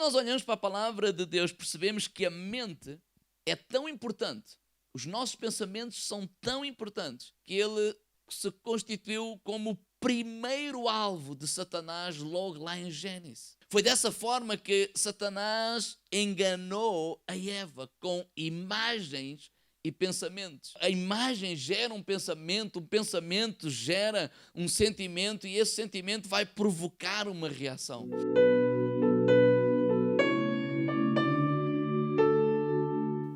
nós olhamos para a palavra de Deus, percebemos que a mente é tão importante, os nossos pensamentos são tão importantes, que ele se constituiu como o primeiro alvo de Satanás logo lá em Gênesis. Foi dessa forma que Satanás enganou a Eva com imagens e pensamentos. A imagem gera um pensamento gera um sentimento e esse sentimento vai provocar uma reação.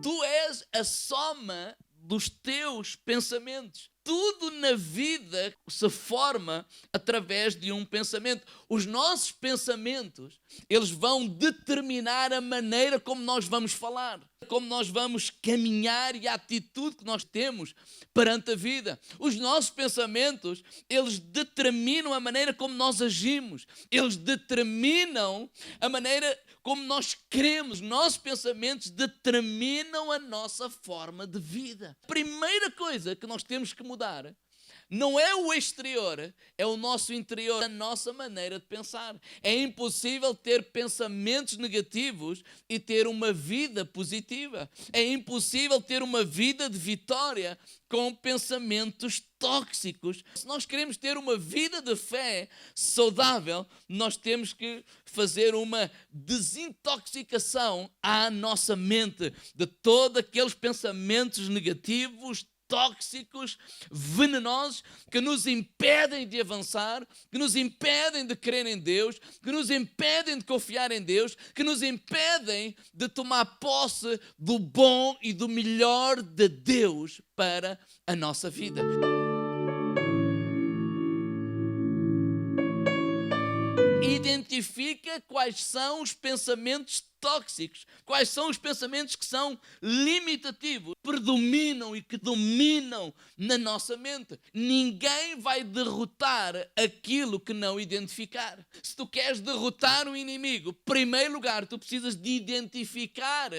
Tu és a soma dos teus pensamentos. Tudo na vida se forma através de um pensamento. Os nossos pensamentos, eles vão determinar a maneira como nós vamos falar, como nós vamos caminhar e a atitude que nós temos perante a vida. Os nossos pensamentos, eles determinam a maneira como nós agimos. Eles determinam a maneira como nós queremos. Nossos pensamentos determinam a nossa forma de vida. A primeira coisa que nós temos que mudar não é o exterior, é o nosso interior, a nossa maneira de pensar. É impossível ter pensamentos negativos e ter uma vida positiva. É impossível ter uma vida de vitória com pensamentos tóxicos. Se nós queremos ter uma vida de fé saudável, nós temos que fazer uma desintoxicação à nossa mente de todos aqueles pensamentos negativos, tóxicos, venenosos, que nos impedem de avançar, que nos impedem de crer em Deus, que nos impedem de confiar em Deus, que nos impedem de tomar posse do bom e do melhor de Deus para a nossa vida. Identifica quais são os pensamentos tóxicos, quais são os pensamentos que são limitativos, predominam e que dominam na nossa mente. Ninguém vai derrotar aquilo que não identificar. Se tu queres derrotar um inimigo, em primeiro lugar, tu precisas de identificar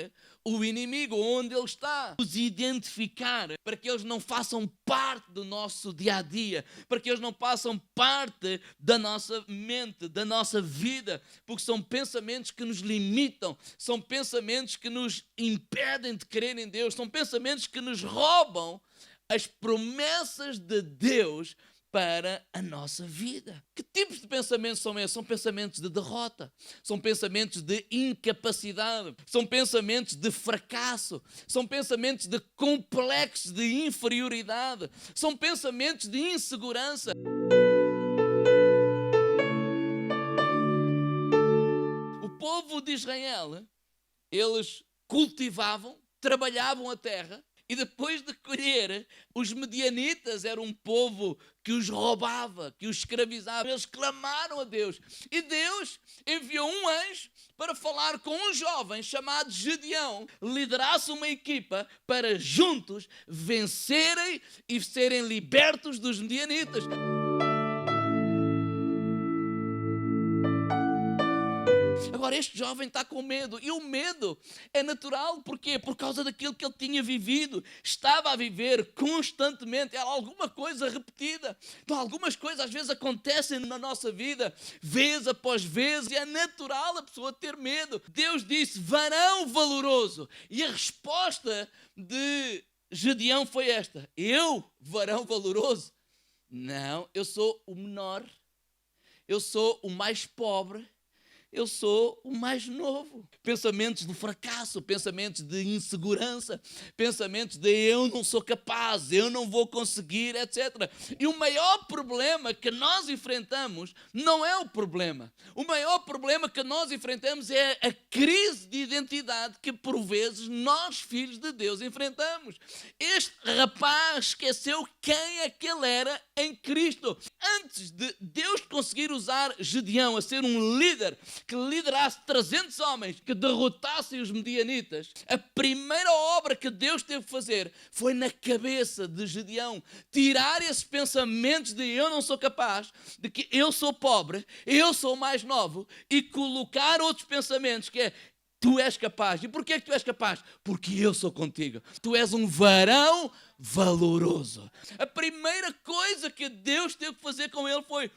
o inimigo, onde ele está. Os identificar, para que eles não façam parte do nosso dia-a-dia, para que eles não façam parte da nossa mente, da nossa vida, porque são pensamentos que nos limitam, são pensamentos que nos impedem de crer em Deus, são pensamentos que nos roubam as promessas de Deus para a nossa vida. Que tipos de pensamentos são esses? São pensamentos de derrota, são pensamentos de incapacidade, são pensamentos de fracasso, são pensamentos de complexos de inferioridade, são pensamentos de insegurança. O povo de Israel, eles cultivavam, trabalhavam a terra, e depois de colher, os medianitas eram um povo que os roubava, que os escravizava. Eles clamaram a Deus. E Deus enviou um anjo para falar com um jovem chamado Gedeão. Liderasse uma equipa para juntos vencerem e serem libertos dos medianitas. Agora, este jovem está com medo. E o medo é natural. Porquê? Por causa daquilo que ele tinha vivido. Estava a viver constantemente. Era alguma coisa repetida. Então, algumas coisas às vezes acontecem na nossa vida, vez após vez. E é natural a pessoa ter medo. Deus disse, varão valoroso. E a resposta de Gedeão foi esta. Eu, varão valoroso? Não, eu sou o menor. Eu sou o mais pobre. Eu sou o mais novo. Pensamentos de fracasso, pensamentos de insegurança, pensamentos de eu não sou capaz, eu não vou conseguir, etc. E o maior problema que nós enfrentamos não é o problema. O maior problema que nós enfrentamos é a crise de identidade que por vezes nós, filhos de Deus, enfrentamos. Este rapaz esqueceu quem é que ele era em Cristo. Antes de Deus conseguir usar Gedeão a ser um líder que liderasse 300 homens, que derrotassem os medianitas, a primeira obra que Deus teve que fazer foi na cabeça de Gedeão. Tirar esses pensamentos de eu não sou capaz, de que eu sou pobre, eu sou o mais novo, e colocar outros pensamentos que é tu és capaz. E porquê que tu és capaz? Porque eu sou contigo. Tu és um varão valoroso. A primeira coisa que Deus teve que fazer com ele foi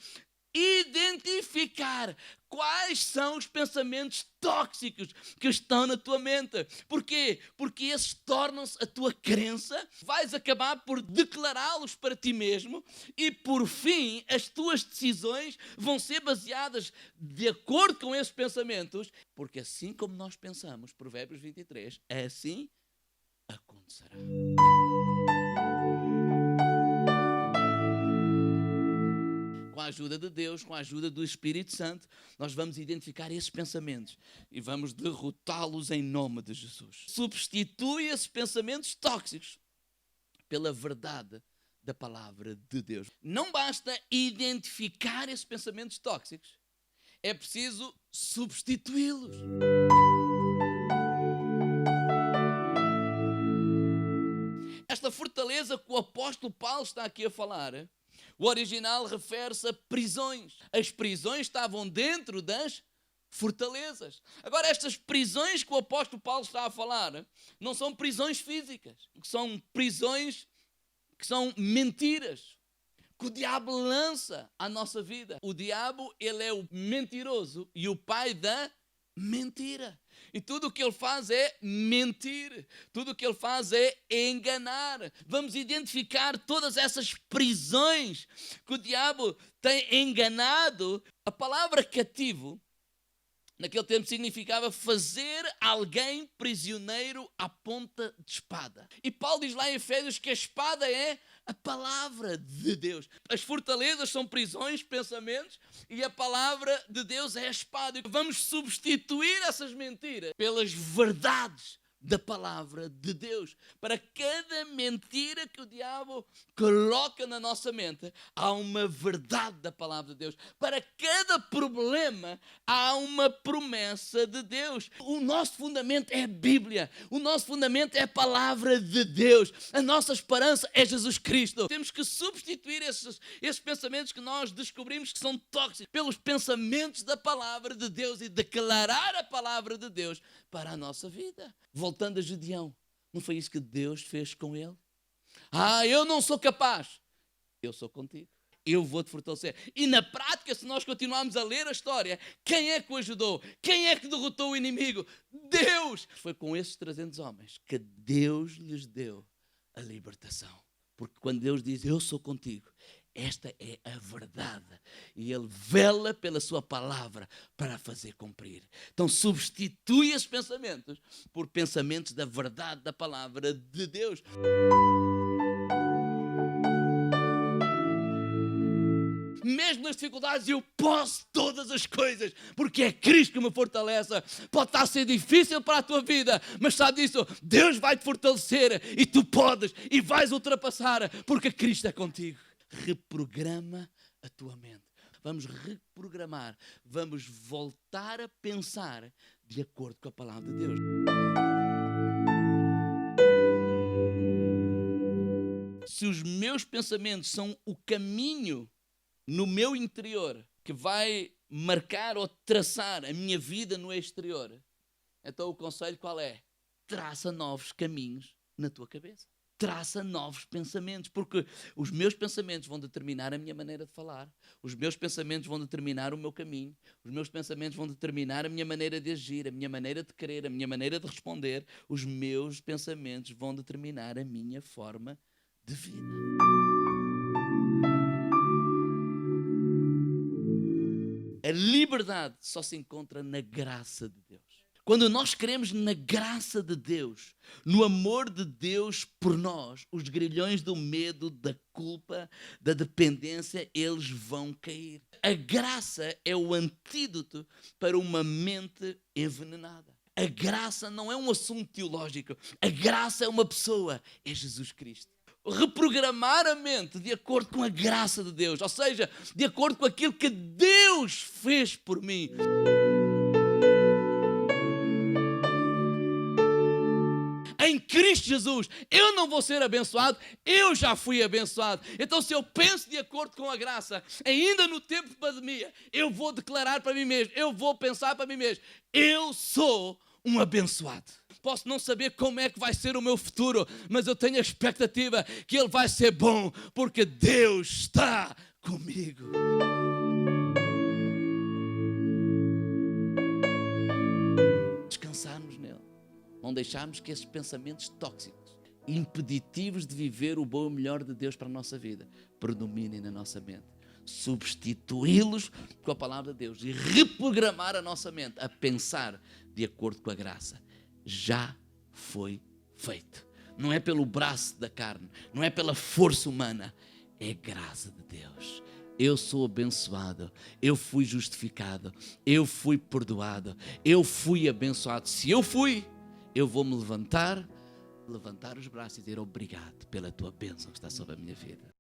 identificar quais são os pensamentos tóxicos que estão na tua mente. Porquê? Porque esses tornam-se a tua crença, vais acabar por declará-los para ti mesmo e, por fim, as tuas decisões vão ser baseadas de acordo com esses pensamentos, porque assim como nós pensamos, Provérbios 23, assim acontecerá. Com a ajuda de Deus, com a ajuda do Espírito Santo, nós vamos identificar esses pensamentos e vamos derrotá-los em nome de Jesus. Substitui esses pensamentos tóxicos pela verdade da palavra de Deus. Não basta identificar esses pensamentos tóxicos, é preciso substituí-los. Esta fortaleza que o apóstolo Paulo está aqui a falar, o original refere-se a prisões. As prisões estavam dentro das fortalezas. Agora, estas prisões que o apóstolo Paulo está a falar não são prisões físicas, são prisões que são mentiras que o diabo lança à nossa vida. O diabo, ele é o mentiroso e o pai da mentira. E tudo o que ele faz é mentir. Tudo o que ele faz é enganar. Vamos identificar todas essas prisões que o diabo tem enganado. A palavra cativo, naquele tempo, significava fazer alguém prisioneiro à ponta de espada. E Paulo diz lá em Efésios que a espada é a palavra de Deus. As fortalezas são prisões, pensamentos, e a palavra de Deus é a espada. Vamos substituir essas mentiras pelas verdades da palavra de Deus. Para cada mentira que o diabo coloca na nossa mente, há uma verdade da palavra de Deus. Para cada problema, há uma promessa de Deus. O nosso fundamento é a Bíblia. O nosso fundamento é a palavra de Deus. A nossa esperança é Jesus Cristo. Temos que substituir esses pensamentos que nós descobrimos que são tóxicos pelos pensamentos da palavra de Deus e declarar a palavra de Deus para a nossa vida. Voltando a Gedeão, não foi isso que Deus fez com ele? Eu não sou capaz. Eu sou contigo. Eu vou-te fortalecer. E na prática, se nós continuarmos a ler a história, quem é que o ajudou? Quem é que derrotou o inimigo? Deus! Foi com esses 300 homens que Deus lhes deu a libertação. Porque quando Deus diz, eu sou contigo, esta é a verdade. E Ele vela pela sua palavra para a fazer cumprir. Então substitui esses pensamentos por pensamentos da verdade da palavra de Deus. Mesmo nas dificuldades, eu posso todas as coisas, porque é Cristo que me fortalece. Pode estar a ser difícil para a tua vida, mas sabe disso, Deus vai te fortalecer e tu podes e vais ultrapassar, porque Cristo é contigo. Reprograma a tua mente. Vamos reprogramar, vamos voltar a pensar de acordo com a palavra de Deus. Se os meus pensamentos são o caminho no meu interior que vai marcar ou traçar a minha vida no exterior, então o conselho qual é? Traça novos caminhos na tua cabeça. Traça novos pensamentos, porque os meus pensamentos vão determinar a minha maneira de falar, os meus pensamentos vão determinar o meu caminho, os meus pensamentos vão determinar a minha maneira de agir, a minha maneira de querer, a minha maneira de responder, os meus pensamentos vão determinar a minha forma de vida. A liberdade só se encontra na graça de Deus. Quando nós queremos na graça de Deus, no amor de Deus por nós, os grilhões do medo, da culpa, da dependência, eles vão cair. A graça é o antídoto para uma mente envenenada. A graça não é um assunto teológico. A graça é uma pessoa, é Jesus Cristo. Reprogramar a mente de acordo com a graça de Deus, ou seja, de acordo com aquilo que Deus fez por mim. Em Cristo Jesus, eu não vou ser abençoado, eu já fui abençoado. Então, se eu penso de acordo com a graça, ainda no tempo de pandemia, eu vou declarar para mim mesmo, eu vou pensar para mim mesmo, eu sou um abençoado. Posso não saber como é que vai ser o meu futuro, mas eu tenho a expectativa que ele vai ser bom, porque Deus está comigo. não deixarmos que esses pensamentos tóxicos, impeditivos de viver o bom e o melhor de Deus para a nossa vida, predominem na nossa mente. Substituí-los com a palavra de Deus e reprogramar a nossa mente a pensar de acordo com a graça. Já foi feito. Não é pelo braço da carne, não é pela força humana, é graça de Deus. Eu sou abençoado, eu fui justificado, eu fui perdoado, eu fui abençoado. Se eu fui, eu vou me levantar os braços e dizer obrigado pela tua bênção que está sobre a minha vida.